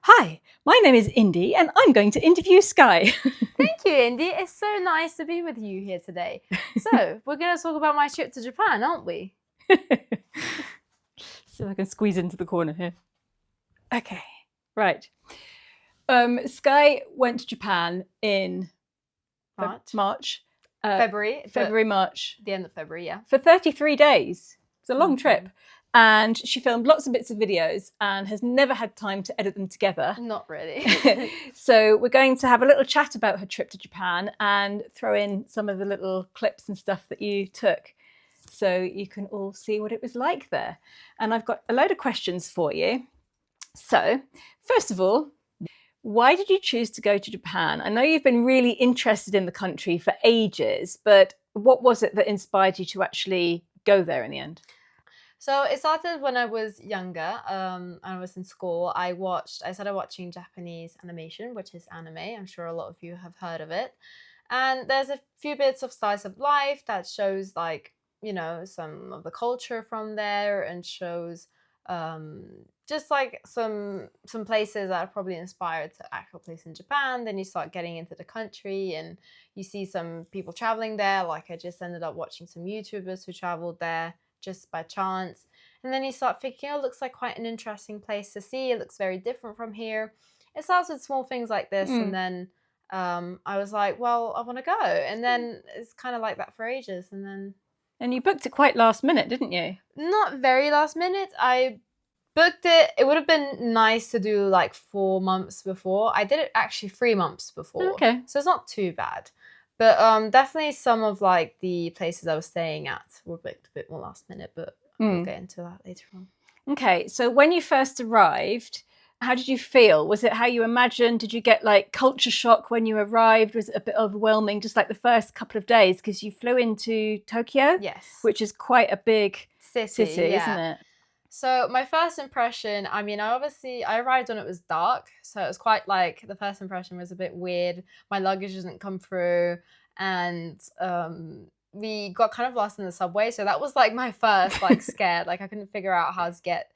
Hi, my name is Indy and I'm going to interview Sky. Thank you, Indy. It's so nice to be with you here today. So, we're going to talk about my trip to Japan, aren't we? See if I can squeeze into the corner here. Okay, right. Sky went to Japan in March. February, March. The end of February, yeah. For 33 days. It's a long trip. And she filmed lots of bits of videos and has never had time to edit them together. Not really. So we're going to have a little chat about her trip to Japan and throw in some of the little clips and stuff that you took so you can all see what it was like there. And I've got a load of questions for you. So first of all, why did you choose to go to Japan? I know you've been really interested in the country for ages, but what was it that inspired you to actually go there in the end? So it started when I was younger. I was in school. I started watching Japanese animation, which is anime. I'm sure a lot of you have heard of it. And there's a few bits of slice of life that shows some of the culture from there and shows just like some places that are probably inspired to actual place in Japan. Then you start getting into the country and you see some people traveling there. Like I just ended up watching some YouTubers who traveled there just by chance. And then you start thinking, oh, it looks like quite an interesting place to see. It looks very different from here. It starts with small things like this. And then I was like, well, I want to go. And then it's kind of like that for ages. And you booked it quite last minute, didn't you? Not very last minute. I booked it. It would have been nice to do like 4 months before. I did it actually 3 months before. Okay. So it's not too bad. But definitely some of like the places I was staying at were booked a bit more last minute, but we'll get into that later on. Okay, so when you first arrived, how did you feel? Was it how you imagined? Did you get like culture shock when you arrived? Was it a bit overwhelming, just like the first couple of days? Because you flew into Tokyo, yes, which is quite a big city, yeah. Isn't it? So my first impression, I arrived when it was dark. So it was quite like, the first impression was a bit weird. My luggage didn't come through and we got kind of lost in the subway. So that was like my first like scared, like I couldn't figure out how to get,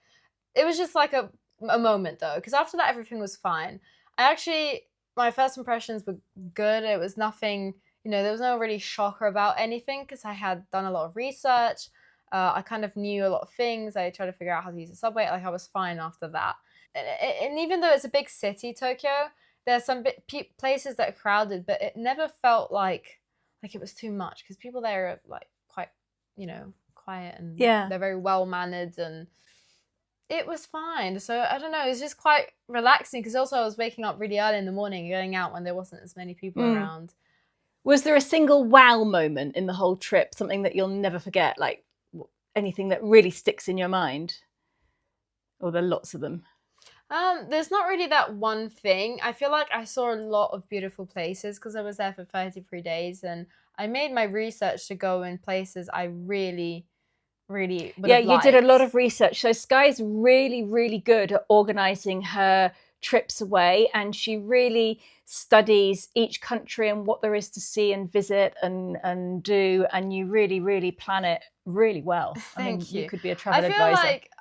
it was just like a moment though. Because after that, everything was fine. My first impressions were good. It was nothing, there was no really shocker about anything because I had done a lot of research. I kind of knew a lot of things. I tried to figure out how to use the subway. Like I was fine after that. And even though it's a big city, Tokyo, there's some places that are crowded, but it never felt like it was too much because people there are like quite, quiet and they're very well mannered and it was fine. So I don't know, it's just quite relaxing because also I was waking up really early in the morning and going out when there wasn't as many people around. Was there a single wow moment in the whole trip, something that you'll never forget, like anything that really sticks in your mind? Or there are lots of them? There's not really that one thing. I feel like I saw a lot of beautiful places because I was there for 33 days and I made my research to go in places I really would have liked. You did a lot of research. So Sky's really, really good at organising her trips away and she really studies each country and what there is to see and visit and do, and you really, really plan it really well. Thank you. You could be a travel advisor.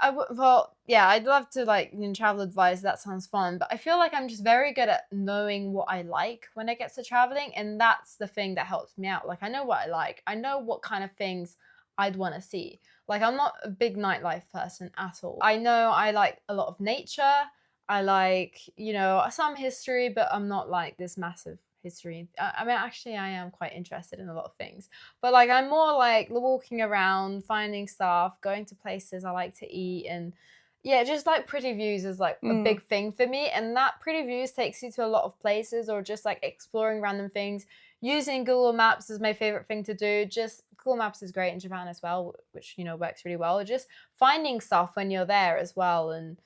I feel like I'd love to travel advice. That sounds fun, but I feel like I'm just very good at knowing what I like when it gets to traveling, and that's the thing that helps me out. Like I know what I like. I know what kind of things I'd want to see. Like I'm not a big nightlife person at all. I know I like a lot of nature. I like, some history, but I'm not like this massive history. Actually, I am quite interested in a lot of things. But like, I'm more like walking around, finding stuff, going to places I like to eat. And yeah, just like pretty views is like a big thing for me. And that pretty views takes you to a lot of places or just like exploring random things. Using Google Maps is my favorite thing to do. Just Google Maps is great in Japan as well, which, works really well. Just finding stuff when you're there as well and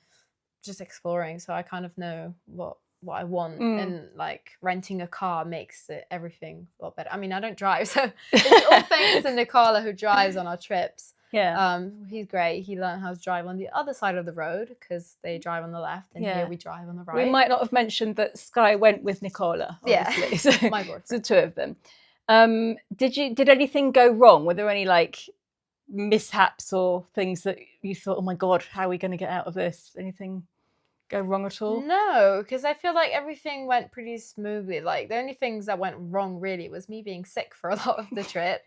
just exploring. So I kind of know what I want, and like renting a car makes everything a lot better. I don't drive, so it's all thanks to Nicola who drives on our trips. He's great. He learned how to drive on the other side of the road because they drive on the left and here we drive on the right. We might not have mentioned that Sky went with Nicola, obviously. So my boyfriend. The two of them. Did anything go wrong? Were there any like mishaps or things that you thought, oh my God, how are we going to get out of this? Anything go wrong at all? No, because I feel like everything went pretty smoothly. Like the only things that went wrong really was me being sick for a lot of the trip,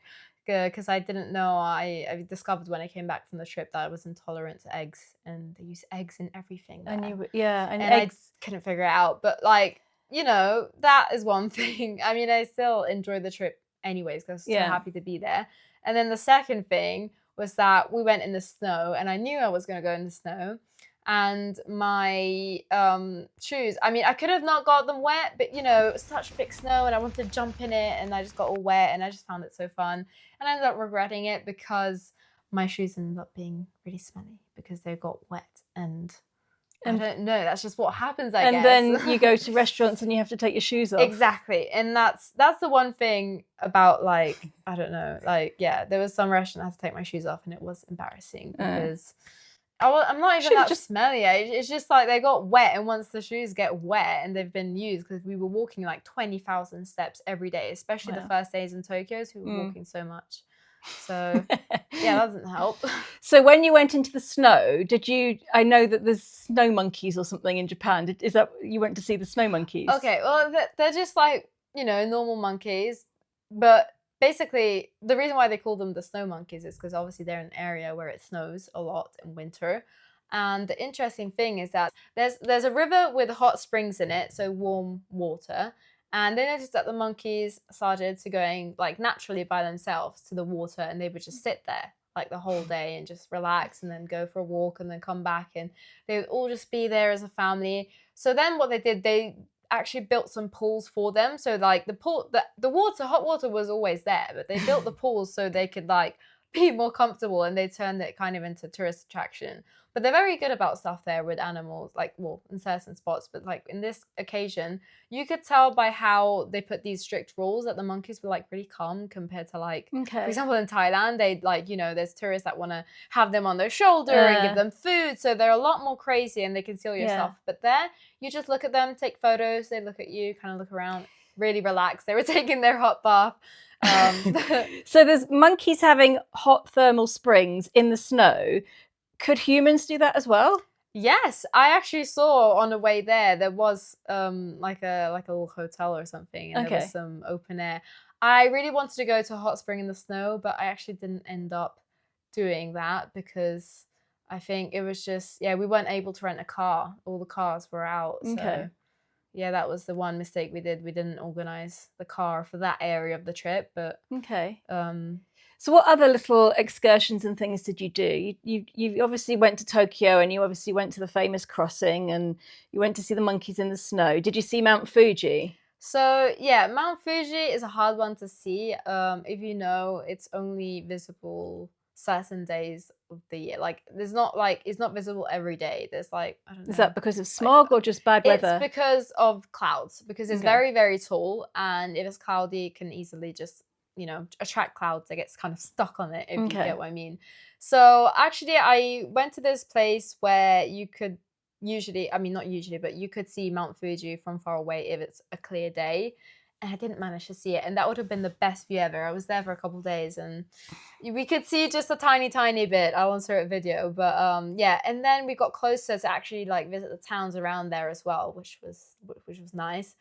because I didn't know. I discovered when I came back from the trip that I was intolerant to eggs, and they use eggs in everything there. And and And eggs. I couldn't figure it out. But like, that is one thing. I mean, I still enjoyed the trip anyways because I was so happy to be there. And then the second thing was that we went in the snow, and I knew I was going to go in the snow. And my shoes, I mean, I could have not got them wet, but it was such thick snow and I wanted to jump in it, and I just got all wet, and I just found it so fun. And I ended up regretting it because my shoes ended up being really smelly because they got wet, and I don't know, that's just what happens, I guess. And then you go to restaurants and you have to take your shoes off. Exactly. And that's the one thing about, like, I don't know, like, yeah, there was some restaurant I had to take my shoes off, and it was embarrassing because I'm not even that smelly. It's just like they got wet, and once the shoes get wet and they've been used, because we were walking like 20,000 steps every day, especially the first days in Tokyo, so we were walking so much. So yeah, that doesn't help. So when you went into the snow, I know that there's snow monkeys or something in Japan. Is that you went to see the snow monkeys? Okay, well, they're just like, normal monkeys, but basically, the reason why they call them the snow monkeys is because obviously they're in an area where it snows a lot in winter. And the interesting thing is that there's a river with hot springs in it, so warm water. And they noticed that the monkeys started to going like naturally by themselves to the water, and they would just sit there like the whole day and just relax, and then go for a walk, and then come back, and they would all just be there as a family. So then what they did, they actually built some pools for them. So like the hot water was always there, but they built the pools so they could like be more comfortable, and they turned it kind of into a tourist attraction. But they're very good about stuff there with animals, like, well, in certain spots, but like in this occasion, you could tell by how they put these strict rules that the monkeys were like really calm compared to like, for example, in Thailand, they like, there's tourists that want to have them on their shoulder and give them food. So they're a lot more crazy, and they can steal your stuff. But there, you just look at them, take photos, they look at you, kind of look around, really relaxed. They were taking their hot bath. So there's monkeys having hot thermal springs in the snow. Could humans do that as well? Yes, I actually saw on the way there was like a little hotel or something, and there was some open air. I really wanted to go to a hot spring in the snow, but I actually didn't end up doing that because I think it was just, we weren't able to rent a car. All the cars were out. So yeah, that was the one mistake we did. We didn't organize the car for that area of the trip, but so what other little excursions and things did you do? You obviously went to Tokyo, and you obviously went to the famous crossing, and you went to see the monkeys in the snow. Did you see Mount Fuji? So yeah, Mount Fuji is a hard one to see. If it's only visible certain days of the year. Like it's not visible every day. There's like, I don't know. Is that because of smog or just bad weather? It's because of clouds, because it's very, very tall, and if it's cloudy, it can easily just attract clouds that gets kind of stuck on it, if you get what I mean. So actually, I went to this place where you could not usually, but you could see Mount Fuji from far away if it's a clear day. And I didn't manage to see it, and that would have been the best view ever. I was there for a couple of days, and we could see just a tiny, tiny bit. I'll insert a video, but and then we got closer to actually like visit the towns around there as well, which was nice.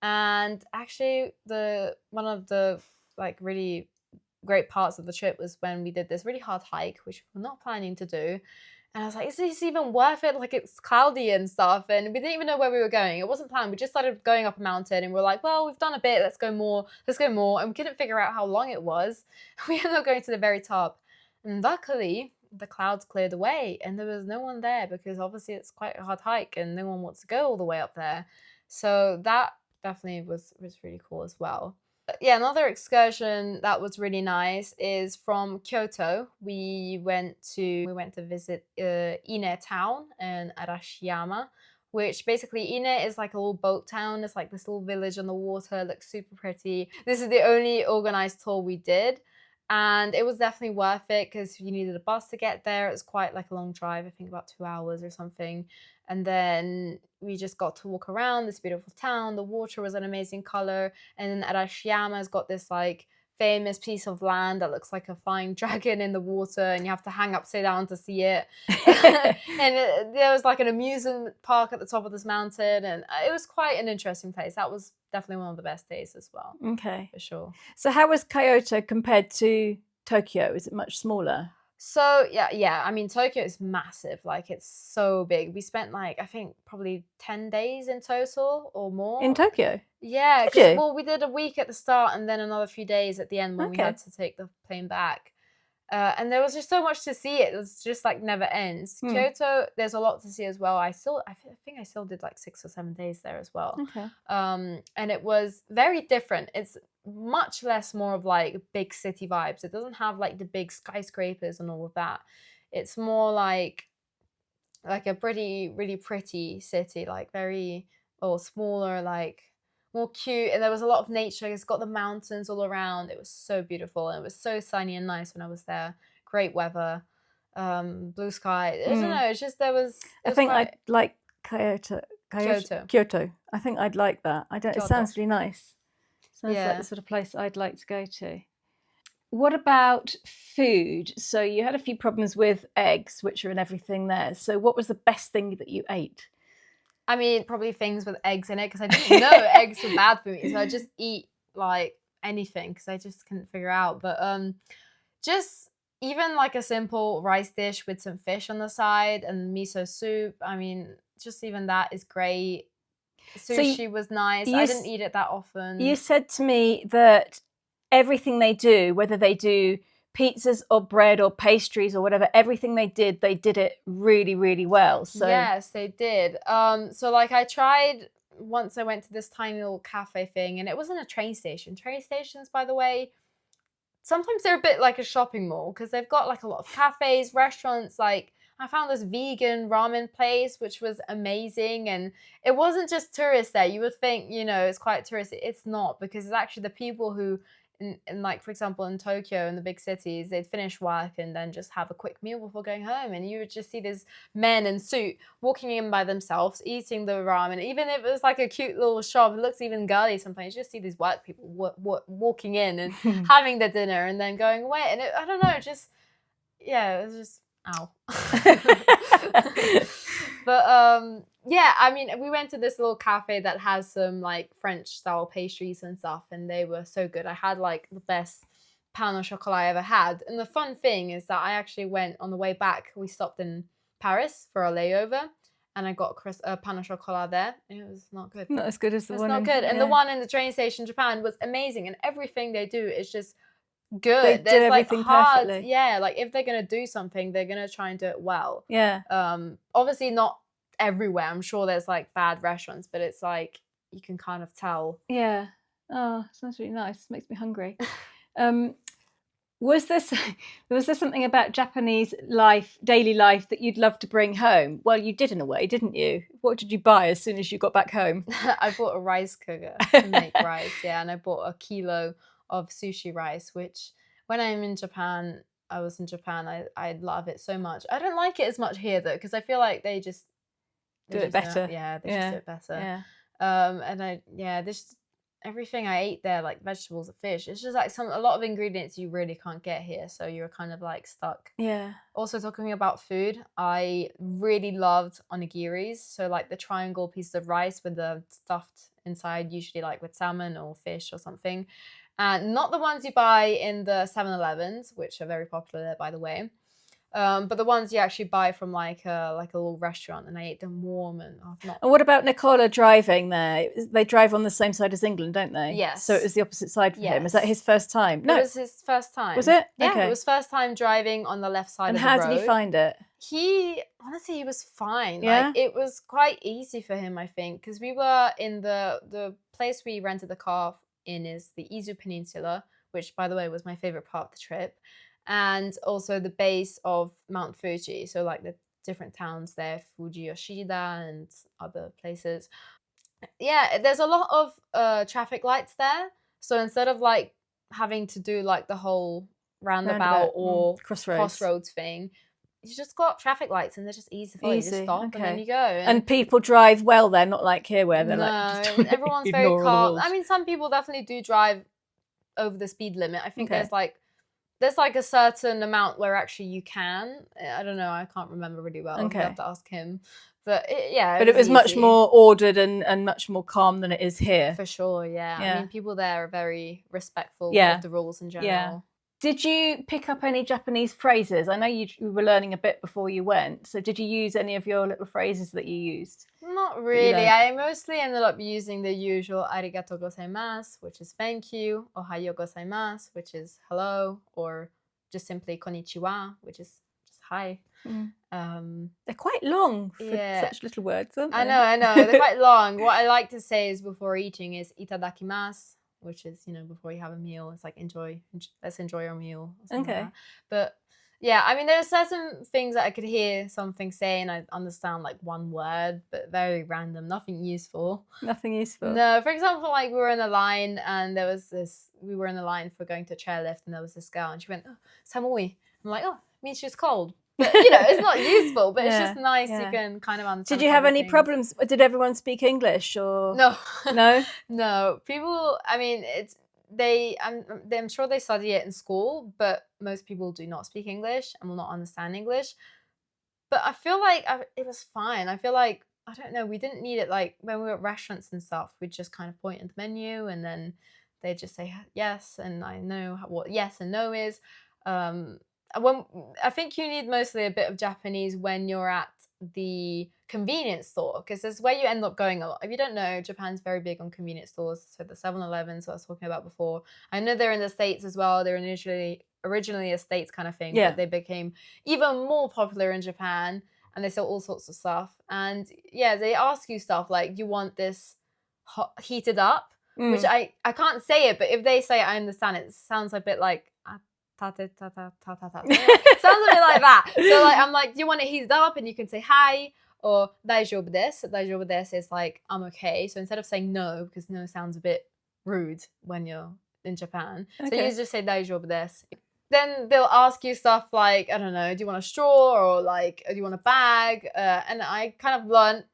And actually, one of the like really great parts of the trip was when we did this really hard hike, which we were not planning to do. And I was like, is this even worth it? Like, it's cloudy and stuff. And we didn't even know where we were going. It wasn't planned. We just started going up a mountain, and we're like, well, we've done a bit. Let's go more. And we couldn't figure out how long it was. We ended up going to the very top. And luckily, the clouds cleared away, and there was no one there, because obviously it's quite a hard hike and no one wants to go all the way up there. So that definitely was really cool as well. Yeah, another excursion that was really nice is from Kyoto. We went to visit Ine town in Arashiyama, which basically Ine is like a little boat town. It's like this little village on the water. It looks super pretty. This is the only organized tour we did, and it was definitely worth it because you needed a bus to get there. It was quite like a long drive, I think about 2 hours or something. And then we just got to walk around this beautiful town. The water was an amazing color. And then Arashiyama has got this like famous piece of land that looks like a flying dragon in the water, and you have to hang upside down to see it. And there was like an amusement park at the top of this mountain, and it was quite an interesting place. That was definitely one of the best days as well. Okay. For sure. So how was Kyoto compared to Tokyo? Is it much smaller? So yeah. I mean, Tokyo is massive. Like, it's so big. We spent like, I think probably 10 days in total or more. In Tokyo? Yeah. Did you? Well, we did a week at the start and then another few days at the end when we had to take the plane back. And there was just so much to see. It was just like never ends. Kyoto, there's a lot to see as well. I think I still did like 6 or 7 days there as well. Okay. And it was very different. It's much less more of like big city vibes. It doesn't have like the big skyscrapers and all of that. It's more like a really pretty city, like very smaller, like more cute. And there was a lot of nature. It's got the mountains all around. It was so beautiful, and it was so sunny and nice when I was there. Great weather, blue sky. I don't know. It's just I think I'd like Kyoto. I think I'd like that. It sounds really nice. Sounds like the sort of place I'd like to go to. What about food? So you had a few problems with eggs, which are in everything there. So what was the best thing that you ate? I mean, probably things with eggs in it, because I didn't know eggs were bad for me. So I just eat like anything because I just couldn't figure out. But just even like a simple rice dish with some fish on the side and miso soup. I mean, just even that is great. Sushi was nice. I didn't eat it that often. You said to me that everything they do, whether they do pizzas or bread or pastries or whatever, everything they did it really, really well. So yes, they did. So like I tried once. I went to this tiny little cafe thing, and it wasn't a train station. Train stations, by the way, sometimes they're a bit like a shopping mall because they've got like a lot of cafes, restaurants. Like, I found this vegan ramen place, which was amazing. And it wasn't just tourists there. You would think, it's quite touristy. It's not, because it's actually the people who, in like, for example, in Tokyo, in the big cities, they'd finish work and then just have a quick meal before going home. And you would just see these men in suit walking in by themselves, eating the ramen. Even if it was like a cute little shop, it looks even girly sometimes. You just see these work people walking in and having their dinner and then going away. And I don't know, it was just, ow. But yeah, I mean, we went to this little cafe that has some like French style pastries and stuff, and they were so good. I had like the best pain au chocolat I ever had. And the fun thing is that I actually went on the way back. We stopped in Paris for a layover, and I got a pain au chocolat there. And it was not good. Not as good as the one. It's not good. And the one in the train station in Japan was amazing, and everything they do is just good. They do everything perfectly. Yeah, like if they're gonna do something, they're gonna try and do it well. Yeah. Obviously not everywhere. I'm sure there's like bad restaurants, but it's like you can kind of tell. Yeah. Oh, sounds really nice. Makes me hungry. Was there something about Japanese daily life that you'd love to bring home? Well, you did in a way, didn't you? What did you buy as soon as you got back home? I bought a rice cooker to make rice, yeah, and I bought a kilo of sushi rice, which when I was in Japan, I love it so much. I don't like it as much here though, because I feel like they just do it better. They just do it better. Yeah. Everything I ate there, like vegetables and fish, it's just like a lot of ingredients you really can't get here, so you're kind of like stuck. Yeah. Also, talking about food, I really loved onigiris, so like the triangle pieces of rice with the stuffed inside, usually like with salmon or fish or something. And not the ones you buy in the 7-Elevens, which are very popular there, by the way. But the ones you actually buy from like a little restaurant, and I ate them warm and not. And what about Nicola driving there? They drive on the same side as England, don't they? Yes. So it was the opposite side for him. Is that his first time? No, it was his first time. Was it? Yeah, okay. It was first time driving on the left side of the road. And how did he find it? He was fine. Yeah? Like, it was quite easy for him, I think, because we were in the place we rented the car in is the Izu Peninsula, which, by the way, was my favorite part of the trip, and also the base of Mount Fuji. So like the different towns there, Fuji Yoshida and other places. Yeah, there's a lot of traffic lights there. So instead of like having to do like the whole roundabout or crossroads thing, you just got traffic lights and they're just easy for you. You just stop and then you go. And people drive well there, not like here where they're everyone's very calm. I mean, some people definitely do drive over the speed limit. I think Okay. there's like a certain amount where actually you can. I don't know. I can't remember really well. Okay. I'll have to ask him. But yeah, But it was much easy. more ordered and much more calm than it is here. For sure, yeah. I mean, people there are very respectful of the rules in general. Yeah. Did you pick up any Japanese phrases? I know you were learning a bit before you went. So did you use any of your little phrases that you used? Not really. I mostly ended up using the usual arigato gozaimasu, which is thank you, ohayo gozaimasu, which is hello, or just simply konnichiwa, which is just hi. They're quite long for such little words, aren't they? I know. They're quite long. What I like to say is before eating is itadakimasu, which is, before you have a meal. It's like let's enjoy our meal. Okay. Like but yeah, I mean, there are certain things that I could hear something say and I understand like one word, but very random, nothing useful. Nothing useful? No, for example, like we were in a line and we were in a line for going to a chairlift and there was this girl and she went, oh, samui. I'm like, oh, it means she's cold. But, it's not useful, but it's just nice. You can kind of understand. Did you have any problems? Did everyone speak English or? No. No? No. People, I mean, I'm sure they study it in school, but most people do not speak English and will not understand English. But I feel like it was fine. I feel like, I don't know, we didn't need it. Like when we were at restaurants and stuff, we'd just kind of point at the menu and then they'd just say yes. And I know what yes and no is. I think you need mostly a bit of Japanese when you're at the convenience store, because that's where you end up going a lot. If you don't know, Japan's very big on convenience stores. So the 7-Elevens I was talking about before. I know they're in the States as well. They're originally a States kind of thing, but they became even more popular in Japan and they sell all sorts of stuff. And yeah, they ask you stuff like, you want this heated up, which I can't say it, but if they say it, I understand it. It sounds a bit like sounds a bit like that. So like I'm like, do you want it heated up? And you can say hi or daijoubu desu. Daijoubu desu is like I'm okay. So instead of saying no, because no sounds a bit rude when you're in Japan, so you just say daijoubu desu. Then they'll ask you stuff like, I don't know, do you want a straw or like, do you want a bag? And I kind of learned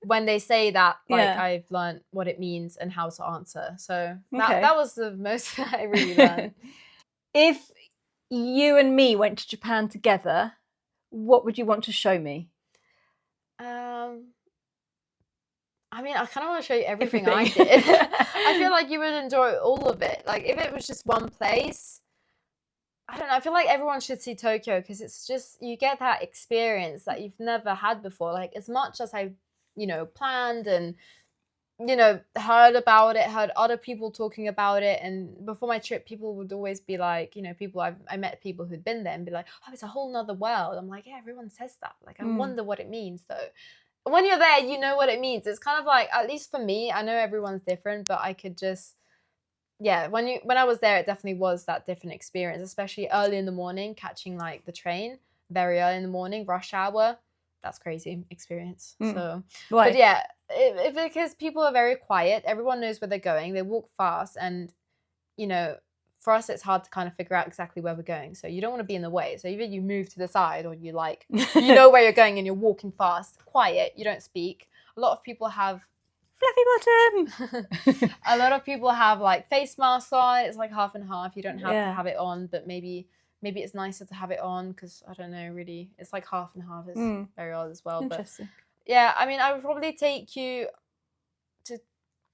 when they say that, like I've learned what it means and how to answer. So that was the most that I really learned. If you and me went to Japan together, what would you want to show me? I mean, I kind of want to show you everything. I did. I feel like you would enjoy all of it. Like if it was just one place, I don't know. I feel like everyone should see Tokyo because it's just, you get that experience that you've never had before. Like as much as I, planned and, heard about it, heard other people talking about it. And before my trip, people would always be like, I met people who'd been there and be like, oh, it's a whole nother world. I'm like, yeah, everyone says that. Like, I wonder what it means though. When you're there, you know what it means. It's kind of like, at least for me, I know everyone's different, but I could just, when I was there, it definitely was that different experience, especially early in the morning, catching like the train very early in the morning, rush hour. That's crazy experience. So, why? But yeah, because people are very quiet. Everyone knows where they're going. They walk fast, and for us, it's hard to kind of figure out exactly where we're going. So you don't want to be in the way. So either you move to the side, or you know where you're going, and you're walking fast, quiet. You don't speak. A lot of people have fluffy bottom. A lot of people have like face masks on. It's like half and half. You don't have to have it on, but maybe it's nicer to have it on because I don't know. Really, it's like half and half. It's very odd as well. Interesting. But yeah, I mean, I would probably take you to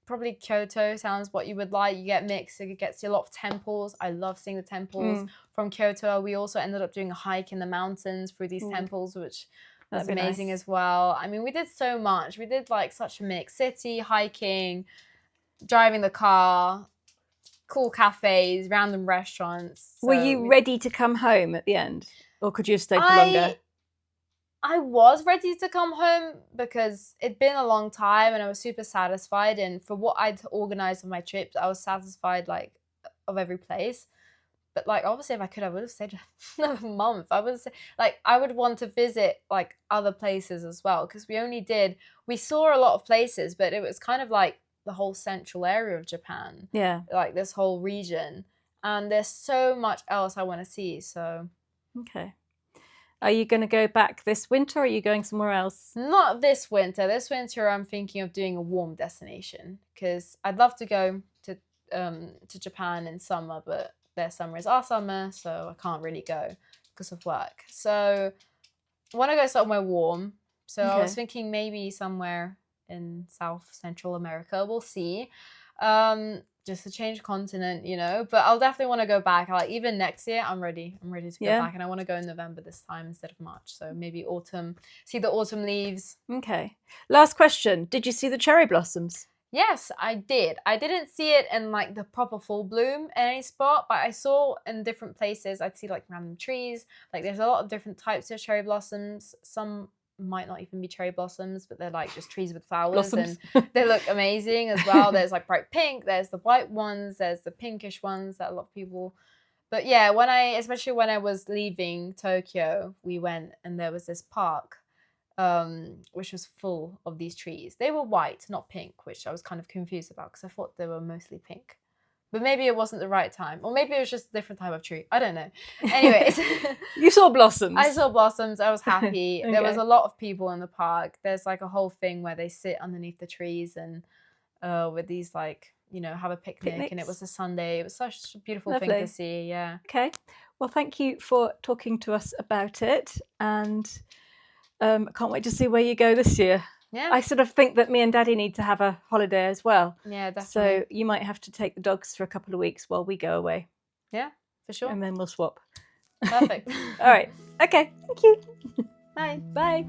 probably Kyoto. Sounds what you would like. You get mixed. It gets you a lot of temples. I love seeing the temples from Kyoto. We also ended up doing a hike in the mountains through these temples, which was amazing as well. I mean, we did so much. We did like such a mix: city, hiking, driving the car, cool cafes, random restaurants. So were you ready to come home at the end, or could you have stayed for longer? I was ready to come home because it'd been a long time and I was super satisfied. And for what I'd organized on my trips, I was satisfied like of every place. But like obviously if I could, I would have stayed another month. I would want to visit like other places as well, because we saw a lot of places, but it was kind of like the whole central area of Japan. Yeah. Like this whole region. And there's so much else I want to see. So okay. Are you going to go back this winter, or are you going somewhere else? Not this winter. This winter I'm thinking of doing a warm destination, because I'd love to go to to Japan in summer, but their summer is our summer, so I can't really go because of work. So I want to go somewhere warm. So I was thinking maybe somewhere in South Central America. We'll see. Just to change continent, you know. But I'll definitely want to go back. Like even next year, I'm ready. I'm ready to go back, and I want to go in November this time instead of March. So maybe autumn. See the autumn leaves. Okay. Last question. Did you see the cherry blossoms? Yes, I did. I didn't see it in like the proper full bloom in any spot, but I saw in different places. I'd see like random trees. Like there's a lot of different types of cherry blossoms. Some might not even be cherry blossoms, but they're like just trees with flowers, and they look amazing as well. There's like bright pink, there's the white ones, there's the pinkish ones that a lot of people. But yeah, especially when I was leaving Tokyo, we went and there was this park which was full of these trees. They were white, not pink, which I was kind of confused about because I thought they were mostly pink. But maybe it wasn't the right time. Or maybe it was just a different type of tree. I don't know. Anyways. You saw blossoms. I saw blossoms. I was happy. There was a lot of people in the park. There's like a whole thing where they sit underneath the trees and with these like, you know, have a picnic. And it was a Sunday. It was such a beautiful thing to see. Yeah. Okay. Well, thank you for talking to us about it. And I can't wait to see where you go this year. Yeah. I sort of think that me and Daddy need to have a holiday as well. Yeah, definitely. So you might have to take the dogs for a couple of weeks while we go away. Yeah, for sure. And then we'll swap. Perfect. All right. Okay. Thank you. Bye. Bye.